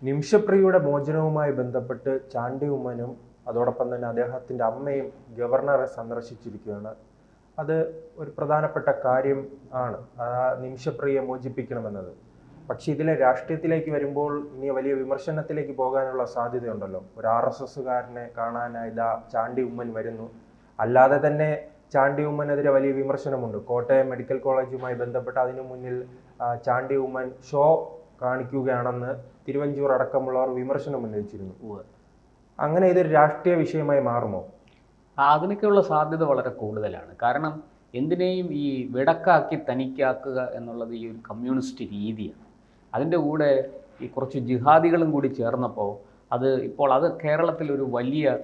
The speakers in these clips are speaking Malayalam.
നിമിഷപ്രിയയുടെ മോചനവുമായി ബന്ധപ്പെട്ട് ചാണ്ടി ഉമ്മനും അതോടൊപ്പം തന്നെ അദ്ദേഹത്തിൻ്റെ അമ്മയും ഗവർണറെ സന്ദർശിച്ചിരിക്കുകയാണ്. അത് ഒരു പ്രധാനപ്പെട്ട കാര്യം ആണ്, നിമിഷപ്രിയയെ മോചിപ്പിക്കണമെന്നത്. പക്ഷെ ഇതിലെ രാഷ്ട്രീയത്തിലേക്ക് വരുമ്പോൾ ഇനി വലിയ വിമർശനത്തിലേക്ക് പോകാനുള്ള സാധ്യതയുണ്ടല്ലോ. ഒരു RSSകാരനെ കാണാനായി ചാണ്ടി ഉമ്മൻ വരുന്നു. അല്ലാതെ തന്നെ ചാണ്ടി ഉമ്മനെതിരെ വലിയ വിമർശനമുണ്ട്. കോട്ടയം മെഡിക്കൽ കോളേജുമായി ബന്ധപ്പെട്ട് അതിനു മുന്നിൽ ചാണ്ടി ഉമ്മൻ ഷോ കാണിക്കുകയാണെന്ന് തിരുവഞ്ചൂർ അടക്കമുള്ളവർ വിമർശനം ഉന്നയിച്ചിരുന്നു. അങ്ങനെ ഇതൊരു രാഷ്ട്രീയ വിഷയമായി മാറുമോ? അതിനൊക്കെയുള്ള സാധ്യത വളരെ കൂടുതലാണ്. കാരണം എന്തിനേയും ഈ വിടക്കാക്കി തനിക്കാക്കുക എന്നുള്ളത് ഈ ഒരു കമ്മ്യൂണിസ്റ്റ് രീതിയാണ്. അതിൻ്റെ കൂടെ ഈ കുറച്ച് ജിഹാദികളും കൂടി ചേർന്നപ്പോൾ ഇപ്പോൾ കേരളത്തിലൊരു വലിയ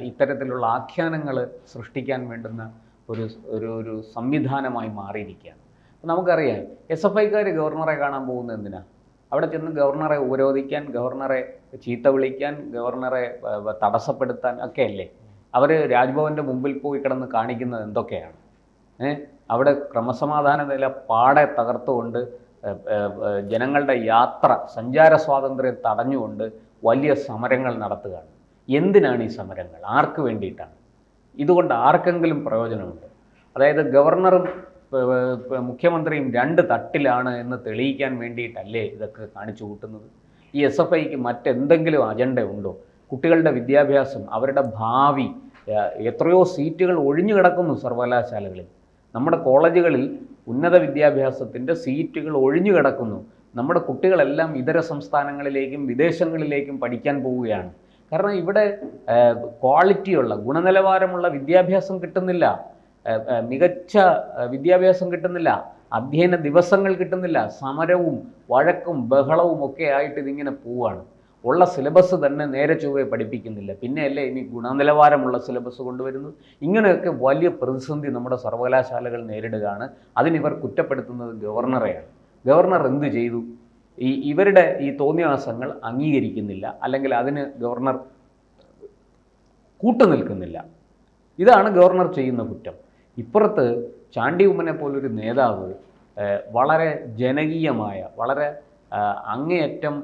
ഇത്തരത്തിലുള്ള ആഖ്യാനങ്ങൾ സൃഷ്ടിക്കാൻ വേണ്ടുന്ന ഒരു സംവിധാനമായി മാറിയിരിക്കുകയാണ്. നമുക്കറിയാം SFIക്കാർ ഗവർണറെ കാണാൻ പോകുന്നത് എന്തിനാ? അവിടെ ചെന്ന് ഗവർണറെ ഉപരോധിക്കാൻ, ഗവർണറെ ചീത്ത വിളിക്കാൻ, ഗവർണറെ തടസ്സപ്പെടുത്താൻ ഒക്കെ അല്ലേ. അവർ രാജ്ഭവൻ്റെ മുമ്പിൽ പോയി കിടന്ന് കാണിക്കുന്നത് എന്തൊക്കെയാണ്? അവിടെ ക്രമസമാധാന നില പാടെ തകർത്തുകൊണ്ട് ജനങ്ങളുടെ സഞ്ചാര സ്വാതന്ത്ര്യം തടഞ്ഞുകൊണ്ട് വലിയ സമരങ്ങൾ നടത്തുകയാണ്. എന്തിനാണ് ഈ സമരങ്ങൾ? ആർക്ക് വേണ്ടിയിട്ടാണ്? ഇതുകൊണ്ട് ആർക്കെങ്കിലും പ്രയോജനമുണ്ട്? അതായത് ഗവർണറും മുഖ്യമന്ത്രിയും രണ്ട് തട്ടിലാണ് എന്ന് തെളിയിക്കാൻ വേണ്ടിയിട്ടല്ലേ ഇതൊക്കെ കാണിച്ചു കൂട്ടുന്നത്? ഈ SFIക്ക് മറ്റെന്തെങ്കിലും അജണ്ട ഉണ്ടോ? കുട്ടികളുടെ വിദ്യാഭ്യാസം, അവരുടെ ഭാവി, എത്രയോ സീറ്റുകൾ ഒഴിഞ്ഞു കിടക്കുന്നു സർവകലാശാലകളിൽ. നമ്മുടെ കോളേജുകളിൽ ഉന്നത വിദ്യാഭ്യാസത്തിൻ്റെ സീറ്റുകൾ ഒഴിഞ്ഞു കിടക്കുന്നു. നമ്മുടെ കുട്ടികളെല്ലാം ഇതര സംസ്ഥാനങ്ങളിലേക്കും വിദേശങ്ങളിലേക്കും പഠിക്കാൻ പോവുകയാണ്. കാരണം ഇവിടെ ക്വാളിറ്റിയുള്ള, ഗുണനിലവാരമുള്ള വിദ്യാഭ്യാസം കിട്ടുന്നില്ല, മികച്ച വിദ്യാഭ്യാസം കിട്ടുന്നില്ല, അധ്യയന ദിവസങ്ങൾ കിട്ടുന്നില്ല. സമരവും വഴക്കും ബഹളവും ഒക്കെ ആയിട്ട് ഇതിങ്ങനെ പോവുകയാണ്. ഉള്ള സിലബസ് തന്നെ നേരെ ചൊവ്വേ പഠിപ്പിക്കുന്നില്ല. പിന്നെയല്ലേ ഇനി ഗുണനിലവാരമുള്ള സിലബസ് കൊണ്ടുവരുന്നത്? ഇങ്ങനെയൊക്കെ വലിയ പ്രതിസന്ധി നമ്മുടെ സർവകലാശാലകൾ നേരിടുകയാണ്. അതിനിവർ കുറ്റപ്പെടുത്തുന്നത് ഗവർണറെയാണ്. ഗവർണർ എന്ത് ചെയ്തു? ഇവരുടെ ഈ തോന്നിവാസങ്ങൾ അംഗീകരിക്കുന്നില്ല, അല്ലെങ്കിൽ അതിന് ഗവർണർ കൂട്ടുനിൽക്കുന്നില്ല. ഇതാണ് ഗവർണർ ചെയ്യുന്ന കുറ്റം. ഇപ്പുറത്ത് ചാണ്ടി ഉമ്മനെ പോലൊരു നേതാവ് വളരെ ജനകീയമായ, വളരെ അങ്ങേയറ്റം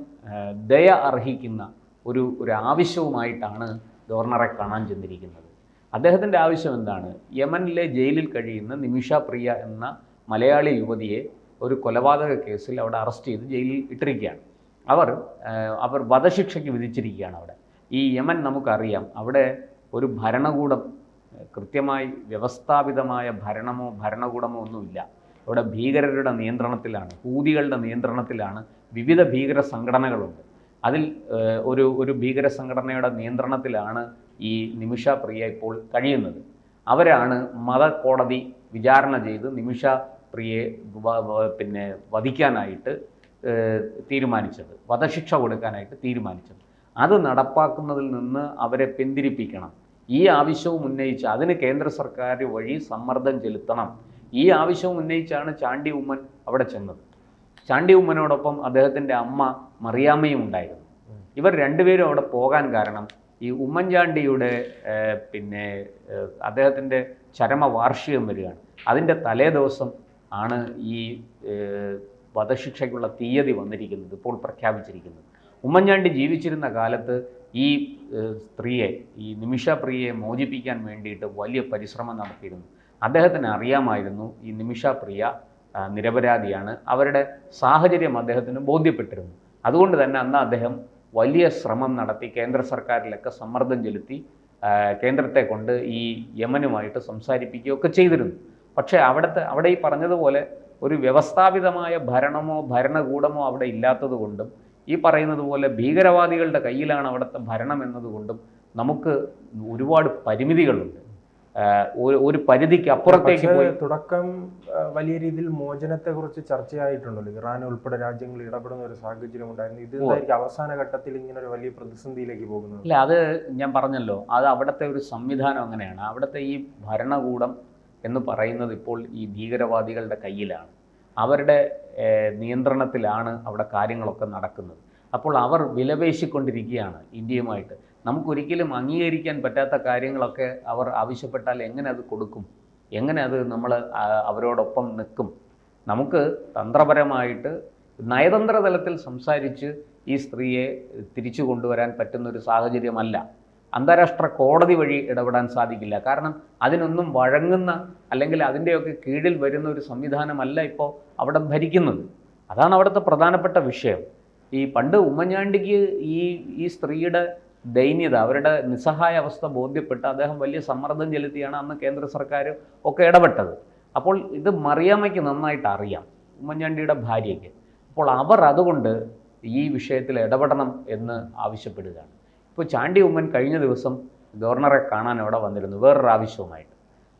ദയ അർഹിക്കുന്ന ഒരു ആവശ്യവുമായിട്ടാണ് ഗവർണറെ കാണാൻ ചെന്നിരിക്കുന്നത്. അദ്ദേഹത്തിൻ്റെ ആവശ്യം എന്താണ്? യമനിലെ ജയിലിൽ കഴിയുന്ന നിമിഷ പ്രിയ എന്ന മലയാളി യുവതിയെ ഒരു കൊലപാതക കേസിൽ അവിടെ അറസ്റ്റ് ചെയ്ത് ജയിലിൽ ഇട്ടിരിക്കുകയാണ്. അവർ വധശിക്ഷയ്ക്ക് വിധിച്ചിരിക്കുകയാണ് അവിടെ. ഈ യമൻ നമുക്കറിയാം, അവിടെ ഒരു ഭരണകൂടം, കൃത്യമായി വ്യവസ്ഥാപിതമായ ഭരണകൂടമോ ഒന്നുമില്ല. അവിടെ ഭീകരരുടെ നിയന്ത്രണത്തിലാണ്, ഹൂതികളുടെ നിയന്ത്രണത്തിലാണ് വിവിധ ഭീകര സംഘടനകളുണ്ട്. അതിൽ ഒരു ഭീകര സംഘടനയുടെ നിയന്ത്രണത്തിലാണ് ഈ നിമിഷ പ്രിയ ഇപ്പോൾ കഴിയുന്നത്. അവരാണ് മതകോടതി വിചാരണ ചെയ്ത് നിമിഷ പ്രിയയെ വധിക്കാനായിട്ട് തീരുമാനിച്ചത്, വധശിക്ഷ കൊടുക്കാനായിട്ട് തീരുമാനിച്ചത്. അത് നടപ്പാക്കുന്നതിൽ നിന്ന് അവരെ പിന്തിരിപ്പിക്കണം. ഈ ആവശ്യവും ഉന്നയിച്ച് അതിന് കേന്ദ്ര സർക്കാർ വഴി സമ്മർദ്ദം ചെലുത്തണം. ഈ ആവശ്യവും ഉന്നയിച്ചാണ് ചാണ്ടി ഉമ്മൻ അവിടെ ചെന്നത്. ചാണ്ടി ഉമ്മനോടൊപ്പം അദ്ദേഹത്തിൻ്റെ അമ്മ മറിയാമ്മയും ഉണ്ടായിരുന്നു. ഇവർ രണ്ടുപേരും അവിടെ പോകാൻ കാരണം ഈ ഉമ്മൻചാണ്ടിയുടെ അദ്ദേഹത്തിൻ്റെ ചരമവാർഷികം വരികയാണ്. അതിൻ്റെ തലേ ദിവസം ആണ് ഈ വധശിക്ഷയ്ക്കുള്ള തീയതി വന്നിരിക്കുന്നത്, ഇപ്പോൾ പ്രഖ്യാപിച്ചിരിക്കുന്നത്. ഉമ്മൻചാണ്ടി ജീവിച്ചിരുന്ന കാലത്ത് ഈ സ്ത്രീയെ, ഈ നിമിഷ പ്രിയയെ മോചിപ്പിക്കാൻ വേണ്ടിയിട്ട് വലിയ പരിശ്രമം നടത്തിയിരുന്നു. അദ്ദേഹത്തിന് അറിയാമായിരുന്നു ഈ നിമിഷ പ്രിയ നിരപരാധിയാണ്. അവരുടെ സാഹചര്യം അദ്ദേഹത്തിന് ബോധ്യപ്പെട്ടിരുന്നു. അതുകൊണ്ട് തന്നെ അന്ന് അദ്ദേഹം വലിയ ശ്രമം നടത്തി, കേന്ദ്ര സർക്കാരിലൊക്കെ സമ്മർദ്ദം ചെലുത്തി കേന്ദ്രത്തെ കൊണ്ട് ഈ യമനുമായിട്ട് സംസാരിപ്പിക്കുകയൊക്കെ ചെയ്തിരുന്നു. പക്ഷേ അവിടെ ഈ പറഞ്ഞതുപോലെ ഒരു വ്യവസ്ഥാപിതമായ ഭരണകൂടമോ അവിടെ ഇല്ലാത്തത് കൊണ്ടും, ഈ പറയുന്നത് പോലെ ഭീകരവാദികളുടെ കയ്യിലാണ് അവിടുത്തെ ഭരണം എന്നതുകൊണ്ടും നമുക്ക് ഒരുപാട് പരിമിതികളുണ്ട്. ഒരു പരിധിക്ക് അപ്പുറത്തേക്ക് പോയി. തുടക്കം വലിയ രീതിയിൽ മോചനത്തെക്കുറിച്ച് ചർച്ചയായിട്ടുണ്ടല്ലോ. ഇറാൻ ഉൾപ്പെടെ രാജ്യങ്ങൾ ഇടപെടുന്ന ഒരു സാഹചര്യം ഉണ്ടായിരുന്നു. ഇത് അവസാന ഘട്ടത്തിൽ ഇങ്ങനെ ഒരു വലിയ പ്രതിസന്ധിയിലേക്ക് പോകുന്നത്? അല്ല, അത് ഞാൻ പറഞ്ഞല്ലോ, അത് അവിടുത്തെ ഒരു സംവിധാനം അങ്ങനെയാണ്. അവിടുത്തെ ഈ ഭരണകൂടം എന്ന് പറയുന്നത് ഇപ്പോൾ ഈ ഭീകരവാദികളുടെ കയ്യിലാണ്. അവരുടെ നിയന്ത്രണത്തിലാണ് അവിടെ കാര്യങ്ങളൊക്കെ നടക്കുന്നത്. അപ്പോൾ അവർ വിലപേശിക്കൊണ്ടിരിക്കുകയാണ് ഇന്ത്യയുമായിട്ട്. നമുക്കൊരിക്കലും അംഗീകരിക്കാൻ പറ്റാത്ത കാര്യങ്ങളൊക്കെ അവർ ആവശ്യപ്പെട്ടാൽ എങ്ങനെ അത് കൊടുക്കും? എങ്ങനെ അത് നമ്മൾ അവരോടൊപ്പം നിൽക്കും? നമുക്ക് തന്ത്രപരമായിട്ട് നയതന്ത്ര തലത്തിൽ സംസാരിച്ച് ഈ സ്ത്രീയെ തിരിച്ചു കൊണ്ടുവരാൻ പറ്റുന്നൊരു സാഹചര്യമല്ല. അന്താരാഷ്ട്ര കോടതി വഴി ഇടപെടാൻ സാധിക്കില്ല. കാരണം അതിനൊന്നും വഴങ്ങുന്ന അല്ലെങ്കിൽ അതിൻ്റെയൊക്കെ കീഴിൽ വരുന്ന ഒരു സംവിധാനമല്ല ഇപ്പോൾ അവിടെ ഭരിക്കുന്നത്. അതാണ് അവിടുത്തെ പ്രധാനപ്പെട്ട വിഷയം. ഈ പണ്ട് ഉമ്മൻചാണ്ടിക്ക് ഈ സ്ത്രീയുടെ ദൈന്യത, അവരുടെ നിസ്സഹായ അവസ്ഥ ബോധ്യപ്പെട്ട് അദ്ദേഹം വലിയ സമ്മർദ്ദം ചെലുത്തിയാണ് അന്ന് കേന്ദ്ര സർക്കാർ ഒക്കെ ഇടപെട്ടത്. അപ്പോൾ ഇത് മറിയാമ്മയ്ക്ക് നന്നായിട്ട് അറിയാം, ഉമ്മൻചാണ്ടിയുടെ ഭാര്യയ്ക്ക്. അപ്പോൾ അവർ അതുകൊണ്ട് ഈ വിഷയത്തിൽ ഇടപെടണം എന്ന് ആവശ്യപ്പെടുകയാണ്. ഇപ്പോൾ ചാണ്ടി ഉമ്മൻ കഴിഞ്ഞ ദിവസം ഗവർണറെ കാണാൻ അവിടെ വന്നിരുന്നു വേറൊരു ആവശ്യവുമായിട്ട്.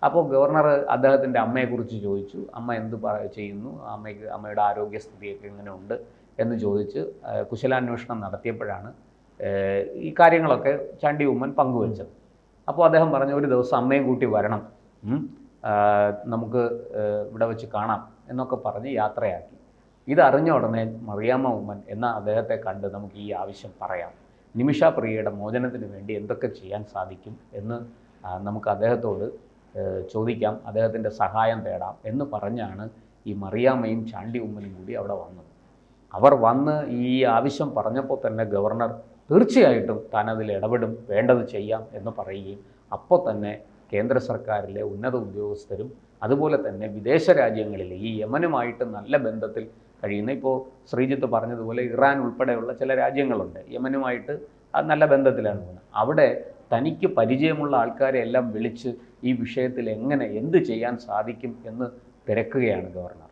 അപ്പോൾ ഗവർണർ അദ്ദേഹത്തിൻ്റെ അമ്മയെക്കുറിച്ച് ചോദിച്ചു. അമ്മ എന്ത് ചെയ്യുന്നു, അമ്മയുടെ ആരോഗ്യസ്ഥിതിയൊക്കെ എങ്ങനെ ഉണ്ട് എന്ന് ചോദിച്ച് കുശലാന്വേഷണം നടത്തിയപ്പോഴാണ് ഈ കാര്യങ്ങളൊക്കെ ചാണ്ടി ഉമ്മൻ പങ്കുവച്ചത്. അപ്പോൾ അദ്ദേഹം പറഞ്ഞു, ഒരു ദിവസം അമ്മയും കൂട്ടി വരണം, നമുക്ക് ഇവിടെ വെച്ച് കാണാം എന്നൊക്കെ പറഞ്ഞ് യാത്രയാക്കി. ഇതറിഞ്ഞ ഉടനെ മറിയാമ്മ ഉമ്മൻ എന്ന അദ്ദേഹത്തെ കണ്ട് നമുക്ക് ഈ ആവശ്യം പറയാം, നിമിഷ പ്രിയയുടെ മോചനത്തിന് വേണ്ടി എന്തൊക്കെ ചെയ്യാൻ സാധിക്കും എന്ന് നമുക്ക് അദ്ദേഹത്തോട് ചോദിക്കാം, അദ്ദേഹത്തിൻ്റെ സഹായം തേടാം എന്ന് പറഞ്ഞാണ് ഈ മറിയാമ്മയും ചാണ്ടി ഉമ്മനും കൂടി അവിടെ വന്നത്. അവർ വന്ന് ഈ ആവശ്യം പറഞ്ഞപ്പോൾ തന്നെ ഗവർണർ തീർച്ചയായിട്ടും താൻ അതിൽ ഇടപെടും, വേണ്ടത് ചെയ്യാം എന്ന് പറയുകയും അപ്പോൾ തന്നെ കേന്ദ്ര സർക്കാരിലെ ഉന്നത ഉദ്യോഗസ്ഥരും അതുപോലെ തന്നെ വിദേശ രാജ്യങ്ങളിലെ ഈ യമനുമായിട്ട് നല്ല ബന്ധത്തിൽ കഴിയുന്ന, ഇപ്പോൾ ശ്രീജിത്ത് പറഞ്ഞതുപോലെ ഇറാൻ ഉൾപ്പെടെയുള്ള ചില രാജ്യങ്ങളുണ്ട്, യമനുമായിട്ട് നല്ല ബന്ധത്തിലാണ് പോകുന്നത്. അവിടെ തനിക്ക് പരിചയമുള്ള ആൾക്കാരെ എല്ലാം വിളിച്ച് ഈ വിഷയത്തിൽ എന്ത് ചെയ്യാൻ സാധിക്കും എന്ന് തിരക്കുകയാണ് ഗവർണർ.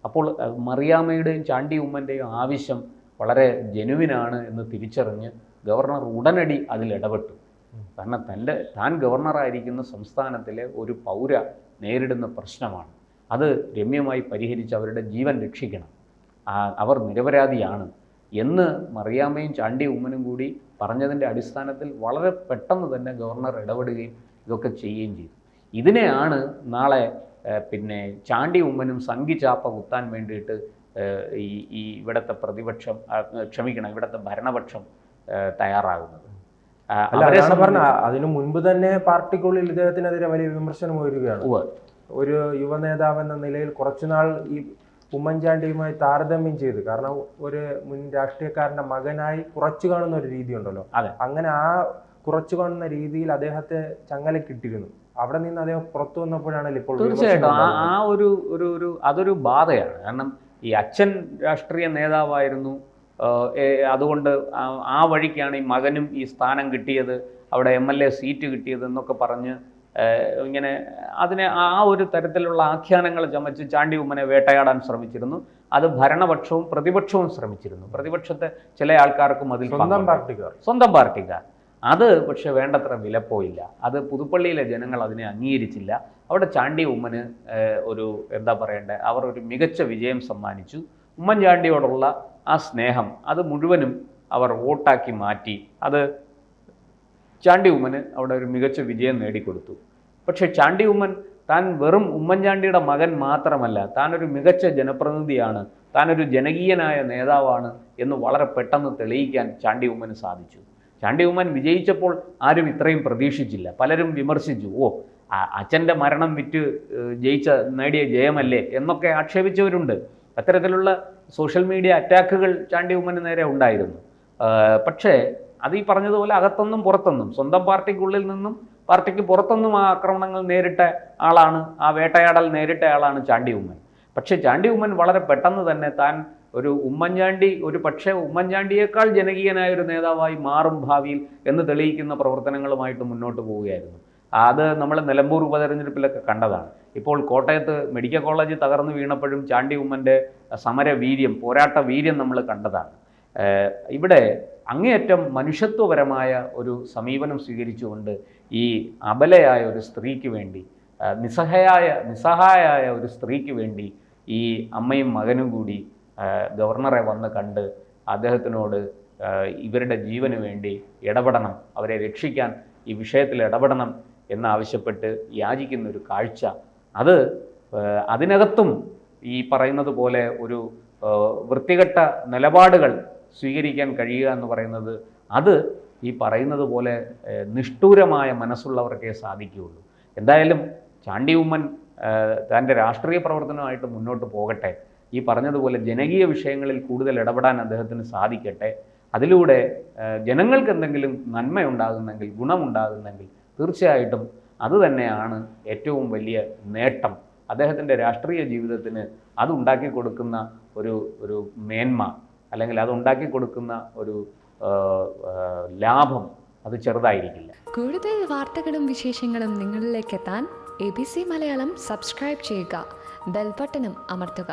അപ്പോൾ മറിയാമ്മയുടെയും ചാണ്ടി ഉമ്മൻ്റെയും ആവശ്യം വളരെ ജെനുവിനാണ് എന്ന് തിരിച്ചറിഞ്ഞ് ഗവർണർ ഉടനടി അതിൽ ഇടപെട്ടു. കാരണം താൻ ഗവർണറായിരിക്കുന്ന സംസ്ഥാനത്തിലെ ഒരു പൗര നേരിടുന്ന പ്രശ്നമാണ്. അത് രമ്യമായി പരിഹരിച്ച് അവരുടെ ജീവൻ രക്ഷിക്കണം, അവർ നിരപരാധിയാണ് എന്ന് മറിയാമ്മയും ചാണ്ടി ഉമ്മനും കൂടി പറഞ്ഞതിൻ്റെ അടിസ്ഥാനത്തിൽ വളരെ പെട്ടെന്ന് തന്നെ ഗവർണർ ഇടപെടുകയും ഇതൊക്കെ ചെയ്യുകയും ചെയ്തു. ഇതിനെയാണ് നാളെ പിന്നെ ചാണ്ടി ഉമ്മനും സംഘി ചാപ്പ കുത്താൻ വേണ്ടിയിട്ട് ഈ ഇവിടുത്തെ പ്രതിപക്ഷം, ഇവിടുത്തെ ഭരണപക്ഷം തയ്യാറാകുന്നത്. അതിനു മുൻപ് തന്നെ പാർട്ടിക്കുള്ളിൽ ഇദ്ദേഹത്തിനെതിരെ വലിയ വിമർശനം ഉയരുകയാണ്. ഒരു യുവനേതാവ് എന്ന നിലയിൽ കുറച്ചുനാൾ ഈ ഉമ്മൻചാണ്ടിയുമായി താരതമ്യം ചെയ്ത്, കാരണം ഒരു മുൻ രാഷ്ട്രീയക്കാരന്റെ മകനായി കുറച്ചു കാണുന്ന ഒരു രീതി ഉണ്ടല്ലോ, അങ്ങനെ ആ കുറച്ചു കാണുന്ന രീതിയിൽ അദ്ദേഹത്തെ ചങ്ങലക്കിട്ടിരുന്നു. അവിടെ നിന്ന് അദ്ദേഹം പുറത്തു വന്നപ്പോഴാണല്ലോ ഇപ്പോൾ തീർച്ചയായിട്ടും അതൊരു ബാധയാണ്. കാരണം ഈ അച്ഛൻ രാഷ്ട്രീയ നേതാവായിരുന്നു, അതുകൊണ്ട് ആ വഴിക്കാണ് ഈ മകനും ഈ സ്ഥാനം കിട്ടിയത്, അവിടെ MLA സീറ്റ് കിട്ടിയത് എന്നൊക്കെ പറഞ്ഞ് ഇങ്ങനെ അതിനെ ആ ഒരു തരത്തിലുള്ള ആഖ്യാനങ്ങൾ ചമച്ച് ചാണ്ടി ഉമ്മനെ വേട്ടയാടാൻ ശ്രമിച്ചിരുന്നു. അത് ഭരണപക്ഷവും പ്രതിപക്ഷവും ശ്രമിച്ചിരുന്നു. പ്രതിപക്ഷത്തെ ചില ആൾക്കാർക്കും അതിൽ സ്വന്തം പാർട്ടിക്കാർ അത് പക്ഷെ വേണ്ടത്ര വിലപ്പോയില്ല. അത് പുതുപ്പള്ളിയിലെ ജനങ്ങൾ അതിനെ അംഗീകരിച്ചില്ല. അവിടെ ചാണ്ടി ഉമ്മന് എന്താ പറയണ്ടേ, അവർ ഒരു മികച്ച വിജയം സമ്മാനിച്ചു. ഉമ്മൻചാണ്ടിയോടുള്ള ആ സ്നേഹം അത് മുഴുവനും അവർ വോട്ടാക്കി മാറ്റി. അത് ചാണ്ടി ഉമ്മന് അവിടെ ഒരു മികച്ച വിജയം നേടിക്കൊടുത്തു. പക്ഷേ ചാണ്ടി ഉമ്മൻ താൻ വെറും ഉമ്മൻചാണ്ടിയുടെ മകൻ മാത്രമല്ല, താനൊരു മികച്ച ജനപ്രതിനിധിയാണ്, താനൊരു ജനകീയനായ നേതാവാണ് എന്ന് വളരെ പെട്ടെന്ന് തെളിയിക്കാൻ ചാണ്ടി ഉമ്മന് സാധിച്ചു. ചാണ്ടി ഉമ്മൻ വിജയിച്ചപ്പോൾ ആരും ഇത്രയും പ്രതീക്ഷിച്ചില്ല. പലരും വിമർശിച്ചു, അച്ഛൻ്റെ മരണം വിറ്റ് നേടിയ ജയമല്ലേ എന്നൊക്കെ ആക്ഷേപിച്ചവരുണ്ട്. അത്തരത്തിലുള്ള സോഷ്യൽ മീഡിയ അറ്റാക്കുകൾ ചാണ്ടി ഉമ്മന് നേരെ ഉണ്ടായിരുന്നു. പക്ഷേ അത് ഈ പറഞ്ഞതുപോലെ അകത്തൊന്നും പുറത്തൊന്നും, സ്വന്തം പാർട്ടിക്കുള്ളിൽ നിന്നും പാർട്ടിക്ക് പുറത്തൊന്നും ആ ആക്രമണങ്ങൾ നേരിട്ട ആളാണ്, ആ വേട്ടയാടൽ നേരിട്ട ആളാണ് ചാണ്ടി ഉമ്മൻ. പക്ഷേ ചാണ്ടി ഉമ്മൻ വളരെ പെട്ടെന്ന് തന്നെ താൻ പക്ഷേ ഉമ്മൻചാണ്ടിയേക്കാൾ ജനകീയനായ ഒരു നേതാവായി മാറും ഭാവിയിൽ എന്ന് തെളിയിക്കുന്ന പ്രവർത്തനങ്ങളുമായിട്ട് മുന്നോട്ട് പോവുകയായിരുന്നു. അത് നമ്മൾ നിലമ്പൂർ ഉപതെരഞ്ഞെടുപ്പിലൊക്കെ കണ്ടതാണ്. ഇപ്പോൾ കോട്ടയത്ത് മെഡിക്കൽ കോളേജ് തകർന്നു വീണപ്പോഴും ചാണ്ടി ഉമ്മൻ്റെ സമരവീര്യം, പോരാട്ട വീര്യം നമ്മൾ കണ്ടതാണ്. ഇവിടെ അങ്ങേയറ്റം മനുഷ്യത്വപരമായ ഒരു സമീപനം സ്വീകരിച്ചുകൊണ്ട് ഈ അബലയായ ഒരു സ്ത്രീക്ക് വേണ്ടി, നിസ്സഹായായ ഒരു സ്ത്രീക്ക് വേണ്ടി ഈ അമ്മയും മകനും കൂടി ഗവർണറെ വന്ന് കണ്ട് അദ്ദേഹത്തിനോട് ഇവരുടെ ജീവന് വേണ്ടി ഇടപെടണം, അവരെ രക്ഷിക്കാൻ ഈ വിഷയത്തിൽ ഇടപെടണം എന്നാവശ്യപ്പെട്ട് യാചിക്കുന്ന ഒരു കാഴ്ച, അതിനകത്തും ഈ പറയുന്നത് പോലെ ഒരു വൃത്തികെട്ട നിലപാടുകൾ സ്വീകരിക്കാൻ കഴിയുക എന്ന് പറയുന്നത്, അത് ഈ പറയുന്നത് പോലെ നിഷ്ഠൂരമായ മനസ്സുള്ളവർക്കേ സാധിക്കുകയുള്ളൂ. എന്തായാലും ചാണ്ടി ഉമ്മൻ തൻ്റെ രാഷ്ട്രീയ പ്രവർത്തനമായിട്ട് മുന്നോട്ട് പോകട്ടെ. ഈ പറഞ്ഞതുപോലെ ജനകീയ വിഷയങ്ങളിൽ കൂടുതൽ ഇടപെടാൻ അദ്ദേഹത്തിന് സാധിക്കട്ടെ. അതിലൂടെ ജനങ്ങൾക്ക് എന്തെങ്കിലും നന്മയുണ്ടാകുന്നെങ്കിൽ, ഗുണമുണ്ടാകുന്നെങ്കിൽ തീർച്ചയായിട്ടും അതുതന്നെയാണ് ഏറ്റവും വലിയ നേട്ടം. അദ്ദേഹത്തിൻ്റെ രാഷ്ട്രീയ ജീവിതത്തിന് അതുണ്ടാക്കി കൊടുക്കുന്ന ഒരു മേന്മ, അല്ലെങ്കിൽ അതുണ്ടാക്കി കൊടുക്കുന്ന ഒരു ലാഭം അത് ചെറുതായിരിക്കില്ല. കൂടുതൽ വാർത്തകളും വിശേഷങ്ങളും നിങ്ങളിലേക്ക് എത്താൻ ABC മലയാളം സബ്സ്ക്രൈബ് ചെയ്യുക, ബെൽ ബട്ടണും അമർത്തുക.